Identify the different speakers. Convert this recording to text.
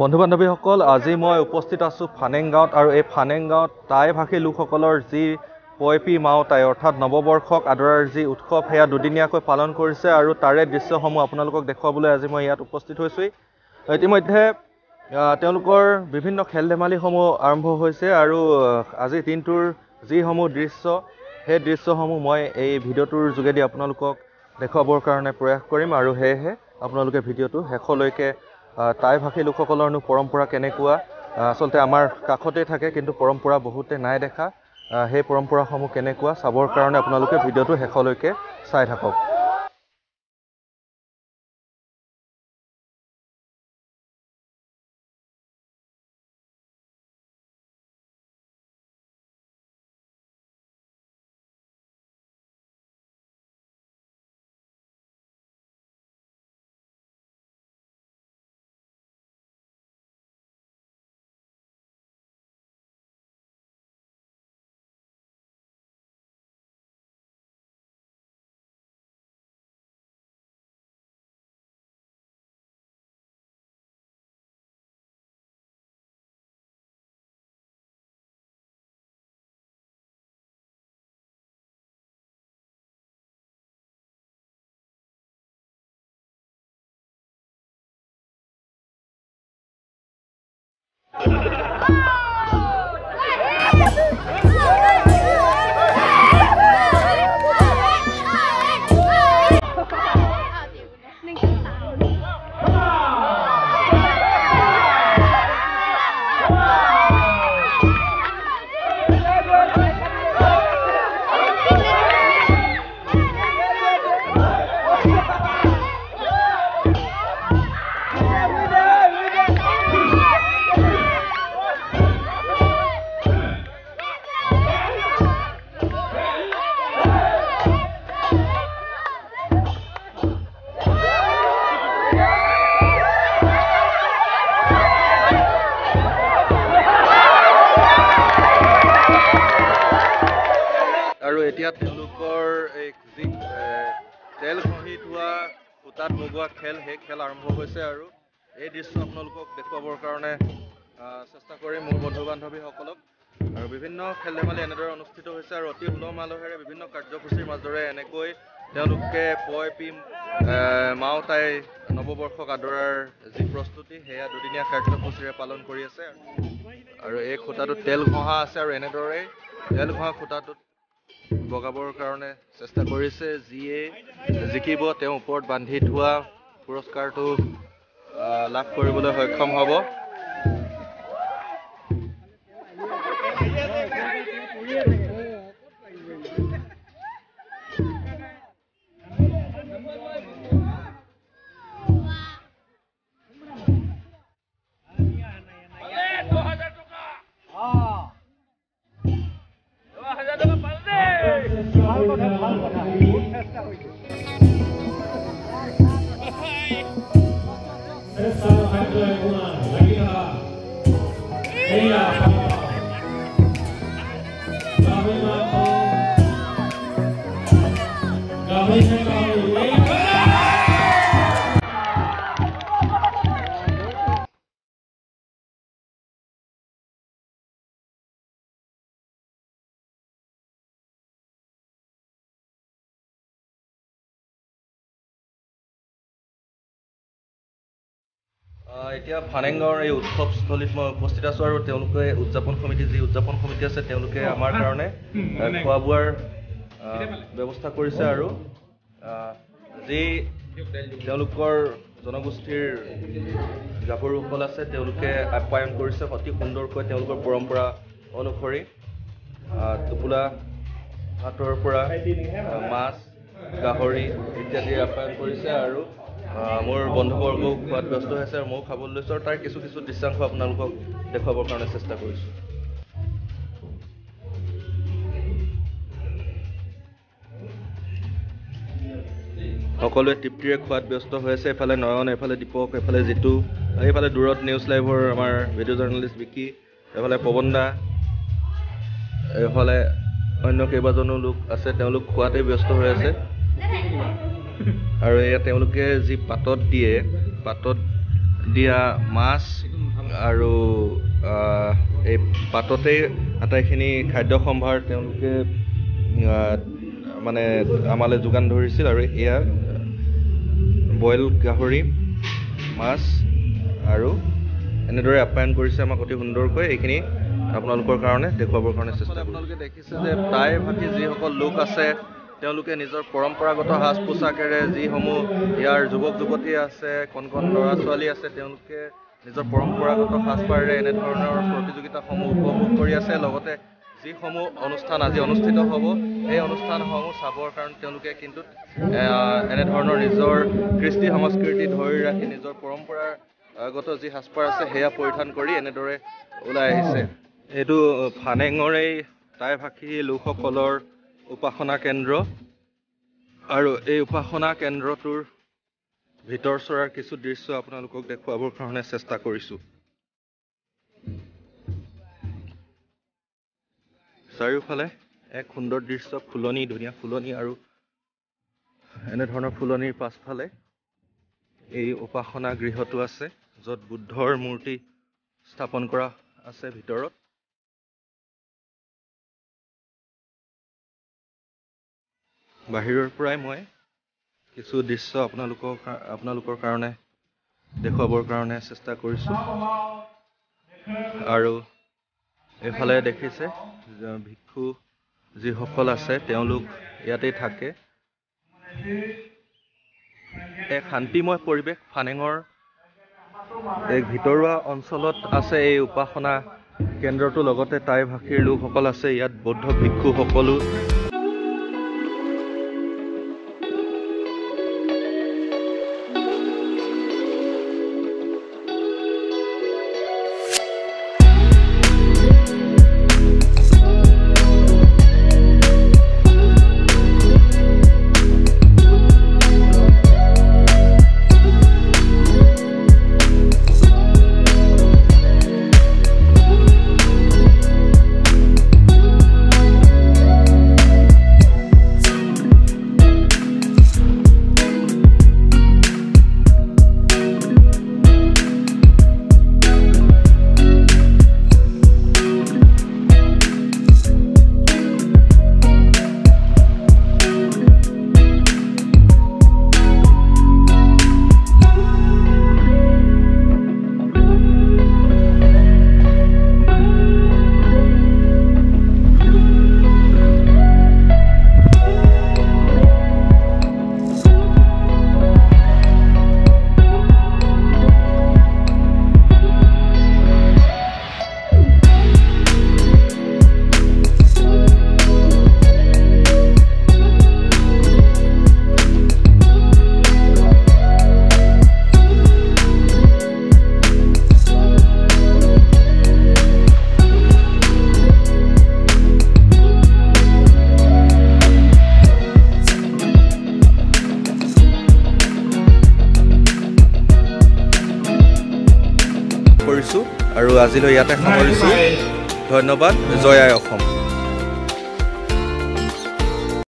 Speaker 1: বন্ধু বান্ধৱীসকল, আজি মই উপস্থিত আছোঁ ফানেং গাঁৱত আৰু এই ফানেং গাঁৱত টাই ভাষী লোকসকলৰ যি পয়পি মাওতাই অৰ্থাৎ নৱবৰ্ষক আদৰাৰ যি উৎসৱ সেয়া দুদিনীয়াকৈ পালন কৰিছে আৰু তাৰে দৃশ্যসমূহ আপোনালোকক দেখুৱাবলৈ আজি মই ইয়াত উপস্থিত হৈছোঁ। ইতিমধ্যে তেওঁলোকৰ বিভিন্ন খেল ধেমালিসমূহ আৰম্ভ হৈছে আৰু আজি দিনটোৰ যিসমূহ দৃশ্য সেই দৃশ্যসমূহ মই এই ভিডিঅ'টোৰ যোগেদি আপোনালোকক দেখুৱাবৰ কাৰণে প্ৰয়াস কৰিম আৰু সেয়েহে আপোনালোকে ভিডিঅ'টো শেষলৈকে টাই ভাষী লোকসকলৰনো পৰম্পৰা কেনেকুৱা, আচলতে আমাৰ কাষতে থাকে কিন্তু পৰম্পৰা বহুতে নাই দেখা, সেই পৰম্পৰাসমূহ কেনেকুৱা চাবৰ কাৰণে আপোনালোকে ভিডিঅ'টো শেষলৈকে চাই থাকক। আৰু এতিয়া তেওঁলোকৰ এই যি তেল ঘঁহি থোৱা সূতাত বগোৱা খেল, সেই খেল আৰম্ভ হৈছে আৰু এই দৃশ্য আপোনালোকক দেখুৱাবৰ কাৰণে চেষ্টা কৰিম মোৰ বন্ধু বান্ধৱীসকলক। আৰু বিভিন্ন খেল ধেমালি এনেদৰে অনুষ্ঠিত হৈছে আৰু অতি উলহ মালহেৰে বিভিন্ন কাৰ্যসূচীৰ মাজেৰে এনেকৈ তেওঁলোকে পয়পি মাওতাই নৱবৰ্ষক আদৰাৰ যি প্ৰস্তুতি সেয়া দুদিনীয়া কাৰ্যসূচীৰে পালন কৰি আছে। আৰু এই খুঁটাটোত তেল ঘঁহা আছে আৰু এনেদৰে তেল ঘঁহা খুঁটাটোত বগাবৰ কাৰণে চেষ্টা কৰিছে। যিয়ে জিকিব তেওঁ ওপৰত বান্ধি থোৱা পুৰস্কাৰটো লাভ কৰিবলৈ সক্ষম হ'ব। এতিয়া ফানেং গাঁৱৰ এই উৎসৱস্থলীত মই উপস্থিত আছোঁ আৰু তেওঁলোকে উদযাপন সমিতি আছে তেওঁলোকে আমাৰ কাৰণে খোৱা বোৱাৰ ব্যৱস্থা কৰিছে আৰু যি তেওঁলোকৰ জনগোষ্ঠীৰ গাভৰুসকল আছে তেওঁলোকে আপ্যায়ন কৰিছে অতি সুন্দৰকৈ তেওঁলোকৰ পৰম্পৰা অনুসৰি। টোপোলা ভাতৰ পৰা মাছ, গাহৰি ইত্যাদি আপ্যায়ন কৰিছে আৰু মোৰ বন্ধুবৰ্গও খোৱাত ব্যস্ত হৈছে আৰু ময়ো খাবলৈ লৈছোঁ আৰু তাৰ কিছু দৃশ্যাংশ আপোনালোকক দেখুৱাবৰ কাৰণে চেষ্টা কৰিছোঁ। সকলোৱে তৃপ্তিৰে খোৱাত ব্যস্ত হৈ আছে। এফালে নয়ন, এফালে দীপক, এফালে জিতু, এইফালে দূৰত নিউজ লাইভৰ আমাৰ ভিডিঅ' জাৰ্নেলিষ্ট বিকি, এফালে পৱন দা, এইফালে অন্য কেইবাজনো লোক আছে, তেওঁলোক খোৱাতেই ব্যস্ত হৈ আছে। আৰু এয়া তেওঁলোকে যি পাতত দিয়া মাছ আৰু এই পাততেই আটাইখিনি খাদ্য সম্ভাৰ তেওঁলোকে মানে আমালৈ যোগান ধৰিছিল আৰু এয়া বইল গাহৰি মাছ আৰু এনেদৰে আপ্যায়ন কৰিছে আমাক অতি সুন্দৰকৈ এইখিনি আপোনালোকৰ কাৰণে দেখুৱাবৰ কাৰণে চেষ্টা আপোনালোকে দেখিছে যে টাইভাষী যিসকল লোক আছে তেওঁলোকে নিজৰ পৰম্পৰাগত সাজ পোছাকেৰে যিসমূহ ইয়াৰ যুৱক যুৱতী আছে কণ কণ ল'ৰা ছোৱালী আছে তেওঁলোকে নিজৰ পৰম্পৰাগত সাজপাৰেৰে এনেধৰণৰ প্ৰতিযোগিতাসমূহ উপভোগ কৰি আছে লগতে যিসমূহ অনুষ্ঠান আজি অনুষ্ঠিত হ'ব এই অনুষ্ঠানসমূহ চাবৰ কাৰণে তেওঁলোকে কিন্তু এনেধৰণৰ নিজৰ কৃষ্টি সংস্কৃতি ধৰি ৰাখি নিজৰ পৰম্পৰাগত যি সাজপাৰ আছে সেয়া পৰিধান কৰি এনেদৰে ওলাই আহিছে এইটো ফানেঙৰেই টাইভাষী লোকসকলৰ উপাসনা কেন্দ্ৰ আৰু এই উপাসনা কেন্দ্ৰটোৰ ভিতৰ চৰাৰ কিছু দৃশ্য আপোনালোকক দেখুৱাবৰ কাৰণে চেষ্টা কৰিছোঁ চাৰিওফালে এক সুন্দৰ দৃশ্য ফুলনি ধুনীয়া ফুলনি আৰু এনেধৰণৰ ফুলনিৰ পাছফালে এই উপাসনা গৃহটো আছে য'ত বুদ্ধৰ মূৰ্তি স্থাপন কৰা আছে ভিতৰত বাহিৰৰ পৰাই মই কিছু দৃশ্য আপোনালোকৰ কাৰণে দেখুৱাবৰ কাৰণে চেষ্টা কৰিছোঁ আৰু এইফালে দেখিছে ভিক্ষু যিসকল আছে তেওঁলোক ইয়াতে থাকে এক শান্তিময় পৰিৱেশ ফানেঙৰ এক ভিতৰুৱা অঞ্চলত আছে এই উপাসনা কেন্দ্ৰটো লগতে টাইভাষীৰ লোকসকল আছে ইয়াত বৌদ্ধ ভিক্ষুসকলো কৰিছোঁ আৰু আজিলৈ ইয়াতে সামৰিছোঁ ধন্যবাদ জয় আই অসম